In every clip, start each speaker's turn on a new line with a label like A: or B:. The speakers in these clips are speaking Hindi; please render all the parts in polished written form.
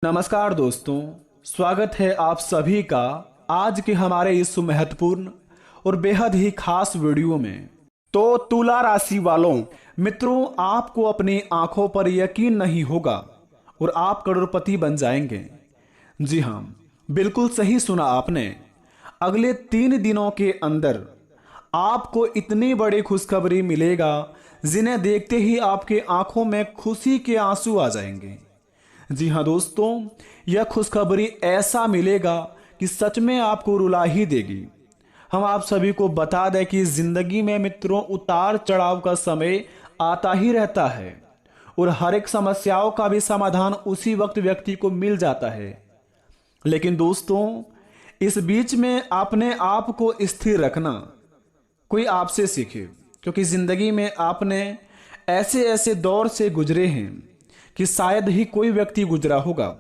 A: नमस्कार दोस्तों, स्वागत है आप सभी का आज के हमारे इस महत्वपूर्ण और बेहद ही खास वीडियो में। तो तुला राशि वालों, मित्रों, आपको अपनी आंखों पर यकीन नहीं होगा और आप करोड़पति बन जाएंगे। जी हाँ, बिल्कुल सही सुना आपने। अगले 3 दिनों के अंदर आपको इतनी बड़ी खुशखबरी मिलेगा जिन्हें देखते ही आपके आंखों में खुशी के आंसू आ जाएंगे। जी हाँ दोस्तों, यह खुशखबरी ऐसा मिलेगा कि सच में आपको रुला ही देगी। हम आप सभी को बता दें कि जिंदगी में मित्रों उतार चढ़ाव का समय आता ही रहता है और हर एक समस्याओं का भी समाधान उसी वक्त व्यक्ति को मिल जाता है। लेकिन दोस्तों, इस बीच में अपने आप को स्थिर रखना कोई आपसे सीखे, क्योंकि जिंदगी में आपने ऐसे ऐसे दौर से गुजरे हैं कि शायद ही कोई व्यक्ति गुजरा होगा।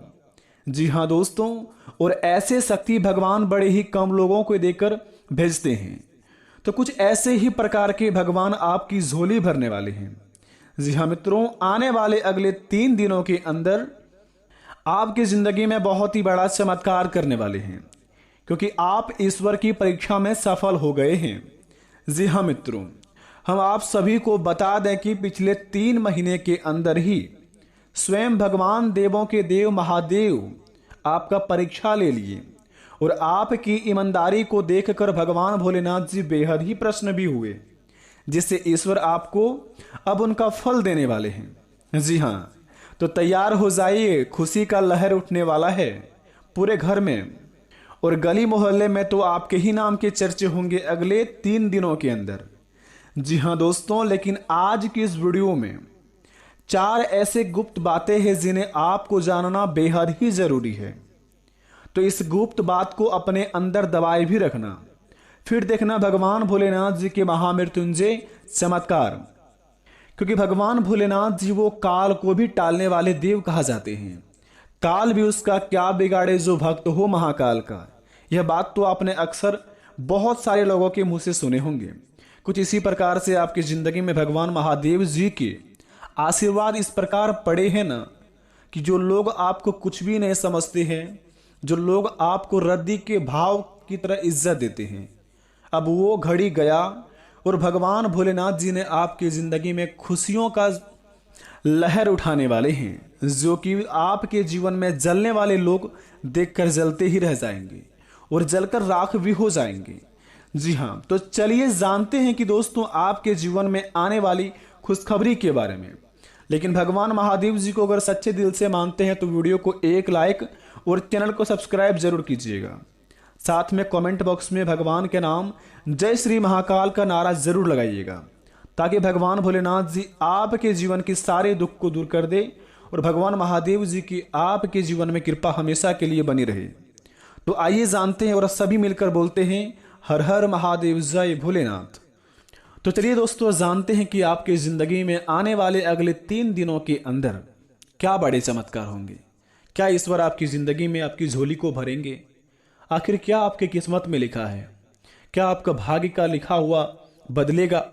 A: जी हाँ दोस्तों, और ऐसे शक्ति भगवान बड़े ही कम लोगों को देकर भेजते हैं। तो कुछ ऐसे ही प्रकार के भगवान आपकी झोली भरने वाले हैं। जी हाँ मित्रों, आने वाले अगले 3 दिनों के अंदर आपकी जिंदगी में बहुत ही बड़ा चमत्कार करने वाले हैं, क्योंकि आप ईश्वर की परीक्षा में सफल हो गए हैं। जी हाँ मित्रों, हम आप सभी को बता दें कि पिछले 3 महीने के अंदर ही स्वयं भगवान देवों के देव महादेव आपका परीक्षा ले लिए और आपकी ईमानदारी को देखकर भगवान भोलेनाथ जी बेहद ही प्रसन्न भी हुए, जिससे ईश्वर आपको अब उनका फल देने वाले हैं। जी हाँ, तो तैयार हो जाइए, खुशी का लहर उठने वाला है पूरे घर में और गली मोहल्ले में तो आपके ही नाम के चर्चे होंगे अगले 3 दिनों के अंदर। जी हाँ दोस्तों, लेकिन आज की इस वीडियो में 4 ऐसे गुप्त बातें हैं जिन्हें आपको जानना बेहद ही जरूरी है। तो इस गुप्त बात को अपने अंदर दबाए भी रखना, फिर देखना भगवान भोलेनाथ जी के महामृत्युंजय चमत्कार। क्योंकि भगवान भोलेनाथ जी वो काल को भी टालने वाले देव कहा जाते हैं। काल भी उसका क्या बिगाड़े जो भक्त हो महाकाल का। यह बात तो आपने अक्सर बहुत सारे लोगों के मुंह से सुने होंगे। कुछ इसी प्रकार से आपकी जिंदगी में भगवान महादेव जी के आशीर्वाद इस प्रकार पड़े हैं ना कि जो लोग आपको कुछ भी नहीं समझते हैं, जो लोग आपको रद्दी के भाव की तरह इज्जत देते हैं, अब वो घड़ी गया और भगवान भोलेनाथ जी ने आपकी जिंदगी में खुशियों का लहर उठाने वाले हैं, जो कि आपके जीवन में जलने वाले लोग देखकर जलते ही रह जाएंगे और जलकर राख भी हो जाएंगे। जी हाँ, तो चलिए जानते हैं कि दोस्तों आपके जीवन में आने वाली खुशखबरी के बारे में। लेकिन भगवान महादेव जी को अगर सच्चे दिल से मानते हैं तो वीडियो को एक लाइक और चैनल को सब्सक्राइब जरूर कीजिएगा। साथ में कमेंट बॉक्स में भगवान के नाम जय श्री महाकाल का नारा जरूर लगाइएगा, ताकि भगवान भोलेनाथ जी आपके जीवन के सारे दुख को दूर कर दे और भगवान महादेव जी की आपके जीवन में कृपा हमेशा के लिए बनी रहे। तो आइए जानते हैं और सभी मिलकर बोलते हैं हर हर महादेव जय भोलेनाथ। तो चलिए दोस्तों जानते हैं कि आपकी जिंदगी में आने वाले अगले 3 दिनों के अंदर क्या बड़े चमत्कार होंगे। क्या ईश्वर आपकी जिंदगी में आपकी झोली को भरेंगे? आखिर क्या आपकी किस्मत में लिखा है? क्या आपका भाग्य का लिखा हुआ बदलेगा,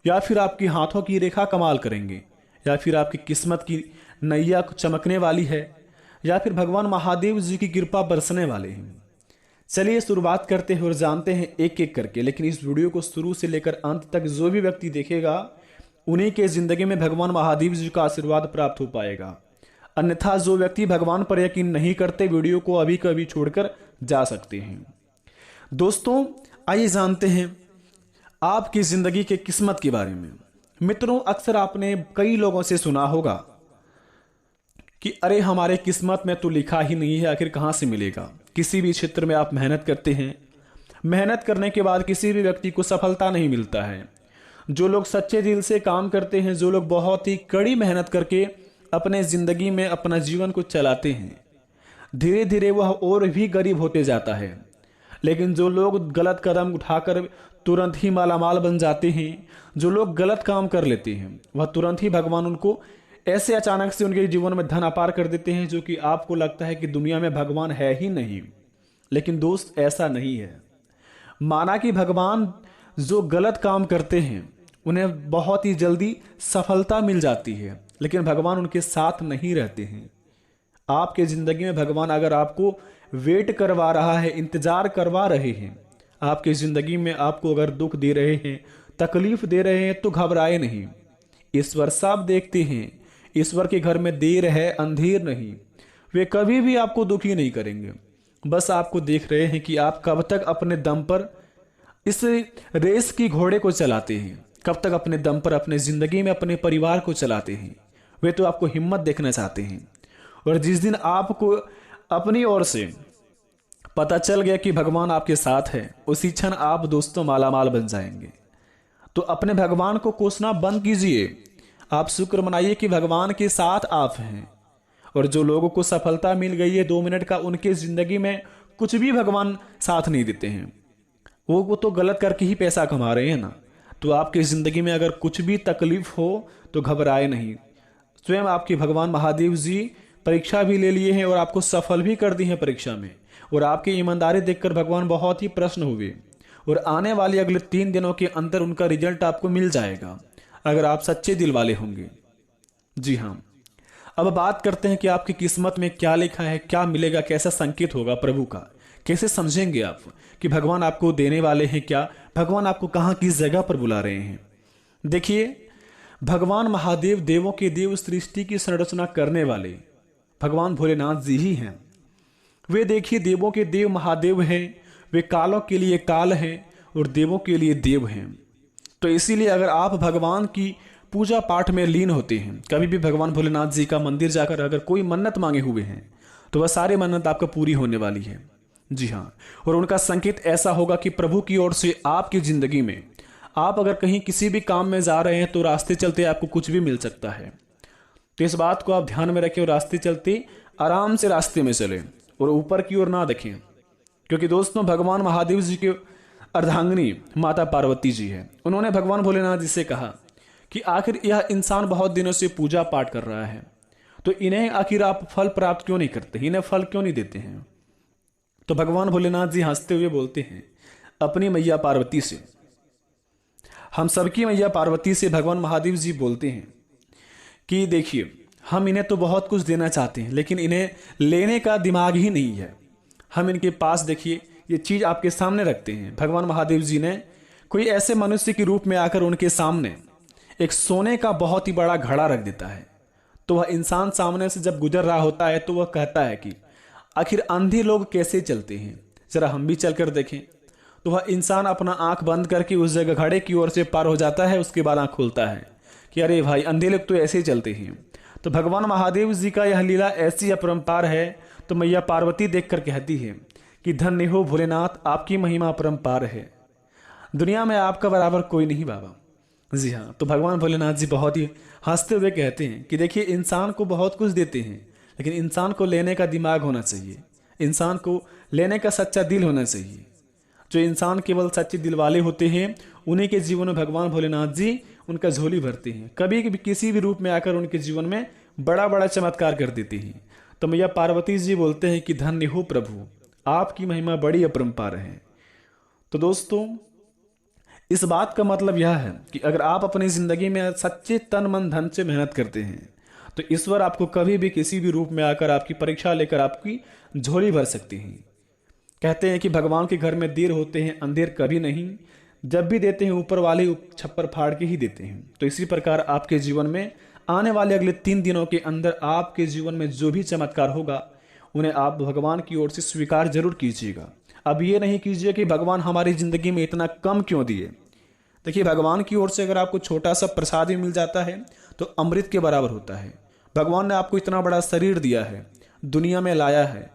A: या फिर आपकी हाथों की रेखा कमाल करेंगे, या फिर आपकी किस्मत की नैया चमकने वाली है, या फिर भगवान महादेव जी की कृपा बरसने वाले हैं? चलिए शुरुआत करते हैं और जानते हैं एक एक करके। लेकिन इस वीडियो को शुरू से लेकर अंत तक जो भी व्यक्ति देखेगा उन्हीं के जिंदगी में भगवान महादेव जी का आशीर्वाद प्राप्त हो पाएगा। अन्यथा जो व्यक्ति भगवान पर यकीन नहीं करते वीडियो को अभी कभी छोड़कर जा सकते हैं। दोस्तों आइए जानते हैं आपकी जिंदगी के किस्मत के बारे में। मित्रों, अक्सर आपने कई लोगों से सुना होगा कि अरे हमारे किस्मत में तो लिखा ही नहीं है, आखिर कहां से मिलेगा। किसी भी क्षेत्र में आप मेहनत करते हैं, मेहनत करने के बाद किसी भी व्यक्ति को सफलता नहीं मिलता है। जो लोग सच्चे दिल से काम करते हैं, जो लोग बहुत ही कड़ी मेहनत करके अपने जिंदगी में अपना जीवन को चलाते हैं, धीरे धीरे वह और भी गरीब होते जाता है। लेकिन जो लोग गलत कदम उठाकर तुरंत ही मालामाल बन जाते हैं, जो लोग गलत काम कर लेते हैं, वह तुरंत ही भगवान उनको ऐसे अचानक से उनके जीवन में धन अपार कर देते हैं, जो कि आपको लगता है कि दुनिया में भगवान है ही नहीं। लेकिन दोस्त ऐसा नहीं है। माना कि भगवान जो गलत काम करते हैं उन्हें बहुत ही जल्दी सफलता मिल जाती है, लेकिन भगवान उनके साथ नहीं रहते हैं। आपके ज़िंदगी में भगवान अगर आपको वेट करवा रहा है, इंतज़ार करवा रहे हैं, आपकी ज़िंदगी में आपको अगर दुख दे रहे हैं, तकलीफ दे रहे हैं, तो घबराए नहीं। ईश्वर सब देखते हैं। ईश्वर के घर में देर है अंधेर नहीं। वे कभी भी आपको दुखी नहीं करेंगे। बस आपको देख रहे हैं कि आप कब तक अपने दम पर इस रेस की घोड़े को चलाते हैं, कब तक अपने दम पर अपने ज़िंदगी में अपने परिवार को चलाते हैं। वे तो आपको हिम्मत देखना चाहते हैं। और जिस दिन आपको अपनी ओर से पता चल गया कि भगवान आपके साथ है, उसी क्षण आप दोस्तों मालामाल बन जाएंगे। तो अपने भगवान को कोसना बंद कीजिए। आप शुक्र मनाइए कि भगवान के साथ आप हैं। और जो लोगों को सफलता मिल गई है 2 मिनट का, उनके ज़िंदगी में कुछ भी भगवान साथ नहीं देते हैं। वो तो गलत करके ही पैसा कमा रहे हैं ना। तो आपकी ज़िंदगी में अगर कुछ भी तकलीफ हो तो घबराए नहीं। स्वयं आपके भगवान महादेव जी परीक्षा भी ले लिए हैं और आपको सफल भी कर दी है परीक्षा में। और आपकी ईमानदारी देखकर भगवान बहुत ही प्रसन्न हुए। और आने वाले अगले 3 दिनों के अंदर उनका रिजल्ट आपको मिल जाएगा, अगर आप सच्चे दिल वाले होंगे। जी हाँ, अब बात करते हैं कि आपकी किस्मत में क्या लिखा है, क्या मिलेगा, कैसा संकेत होगा प्रभु का, कैसे समझेंगे आप कि भगवान आपको देने वाले हैं क्या, भगवान आपको कहाँ किस जगह पर बुला रहे हैं। देखिए, भगवान महादेव देवों के देव, सृष्टि की संरचना करने वाले भगवान भोलेनाथ जी ही हैं। वे देखिए देवों के देव महादेव हैं। वे कालों के लिए काल हैं और देवों के लिए देव हैं। तो इसीलिए अगर आप भगवान की पूजा पाठ में लीन होते हैं, कभी भी भगवान भोलेनाथ जी का मंदिर जाकर अगर कोई मन्नत मांगे हुए हैं, तो वह सारी मन्नत आपका पूरी होने वाली है। जी हाँ, और उनका संकेत ऐसा होगा कि प्रभु की ओर से आपकी ज़िंदगी में, आप अगर कहीं किसी भी काम में जा रहे हैं तो रास्ते चलते आपको कुछ भी मिल सकता है। तो इस बात को आप ध्यान में रखें और रास्ते चलते आराम से रास्ते में चलें और ऊपर की ओर ना देखें। क्योंकि दोस्तों, भगवान महादेव जी के अर्धांगिनी माता पार्वती जी है। उन्होंने भगवान भोलेनाथ जी से कहा कि आखिर यह इंसान बहुत दिनों से पूजा पाठ कर रहा है, तो इन्हें आखिर आप फल प्राप्त क्यों नहीं करते, इन्हें फल क्यों नहीं देते हैं। तो भगवान भोलेनाथ जी हंसते हुए बोलते हैं अपनी मैया पार्वती से, हम सबकी मैया पार्वती से भगवान महादेव जी बोलते हैं कि देखिए, हम इन्हें तो बहुत कुछ देना चाहते हैं, लेकिन इन्हें लेने का दिमाग ही नहीं है। हम इनके पास देखिए ये चीज़ आपके सामने रखते हैं। भगवान महादेव जी ने कोई ऐसे मनुष्य के रूप में आकर उनके सामने एक सोने का बहुत ही बड़ा घड़ा रख देता है। तो वह इंसान सामने से जब गुजर रहा होता है तो वह कहता है कि आखिर अंधे लोग कैसे चलते हैं, जरा हम भी चलकर देखें। तो वह इंसान अपना आंख बंद करके उस जगह घड़े की ओर से पार हो जाता है। उसके बाद आंख खोलता है कि अरे भाई, अंधे लोग तो ऐसे ही चलते हैं। तो भगवान महादेव जी का यह लीला ऐसी अपरंपार है। तो मैया पार्वती देखकर कहती है कि धन्य हो भोलेनाथ, आपकी महिमा अपरंपार है, दुनिया में आपका बराबर कोई नहीं बाबा। जी हाँ, तो भगवान भोलेनाथ जी बहुत ही हंसते हुए कहते हैं कि देखिए, इंसान को बहुत कुछ देते हैं, लेकिन इंसान को लेने का दिमाग होना चाहिए, इंसान को लेने का सच्चा दिल होना चाहिए। जो इंसान केवल सच्चे दिल वाले होते हैं, उन्हीं के जीवन में भगवान भोलेनाथ जी उनका झोली भरते हैं। कभी भी किसी भी रूप में आकर उनके जीवन में बड़ा बड़ा चमत्कार कर देते हैं। तो मैया पार्वती जी बोलते हैं कि धन्य हो प्रभु, आपकी महिमा बड़ी अपरंपार है। तो दोस्तों, इस बात का मतलब यह है कि अगर आप अपनी ज़िंदगी में सच्चे तन मन धन से मेहनत करते हैं, तो ईश्वर आपको कभी भी किसी भी रूप में आकर आपकी परीक्षा लेकर आपकी झोली भर सकती हैं। कहते हैं कि भगवान के घर में देर होते हैं, अंधेर कभी नहीं। जब भी देते हैं ऊपर वाले छप्पर फाड़ के ही देते हैं। तो इसी प्रकार आपके जीवन में आने वाले अगले 3 दिनों के अंदर आपके जीवन में जो भी चमत्कार होगा, उन्हें आप भगवान की ओर से स्वीकार जरूर कीजिएगा। अब ये नहीं कीजिए कि भगवान हमारी ज़िंदगी में इतना कम क्यों दिए। देखिए, भगवान की ओर से अगर आपको छोटा सा प्रसाद भी मिल जाता है तो अमृत के बराबर होता है। भगवान ने आपको इतना बड़ा शरीर दिया है, दुनिया में लाया है,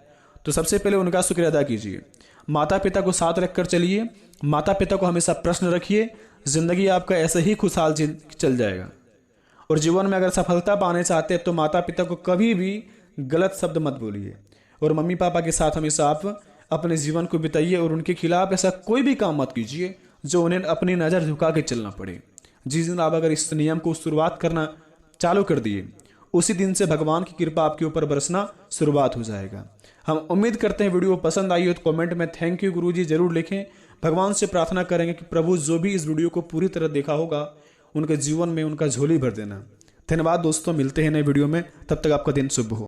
A: तो सबसे पहले उनका शुक्र अदा कीजिए। माता पिता को साथ रखकर चलिए, माता पिता को हमेशा प्रश्न रखिए, जिंदगी आपका ऐसे ही खुशहाल चल जाएगा। और जीवन में अगर सफलता पाने चाहते हैं तो माता पिता को कभी भी गलत शब्द मत बोलिए। और मम्मी पापा के साथ हमेशा आप अपने जीवन को बिताइए और उनके खिलाफ ऐसा कोई भी काम मत कीजिए जो उन्हें अपनी नज़र झुका के चलना पड़े। जिस दिन आप अगर इस नियम को शुरुआत करना चालू कर दिए, उसी दिन से भगवान की कृपा आपके ऊपर बरसना शुरुआत हो जाएगा। हम उम्मीद करते हैं वीडियो पसंद आई हो तो कमेंट में थैंक यू गुरुजी जरूर लिखें। भगवान से प्रार्थना करेंगे कि प्रभु जो भी इस वीडियो को पूरी तरह देखा होगा, उनके जीवन में उनका झोली भर देना। धन्यवाद दोस्तों, मिलते हैं नए वीडियो में, तब तक आपका दिन शुभ हो।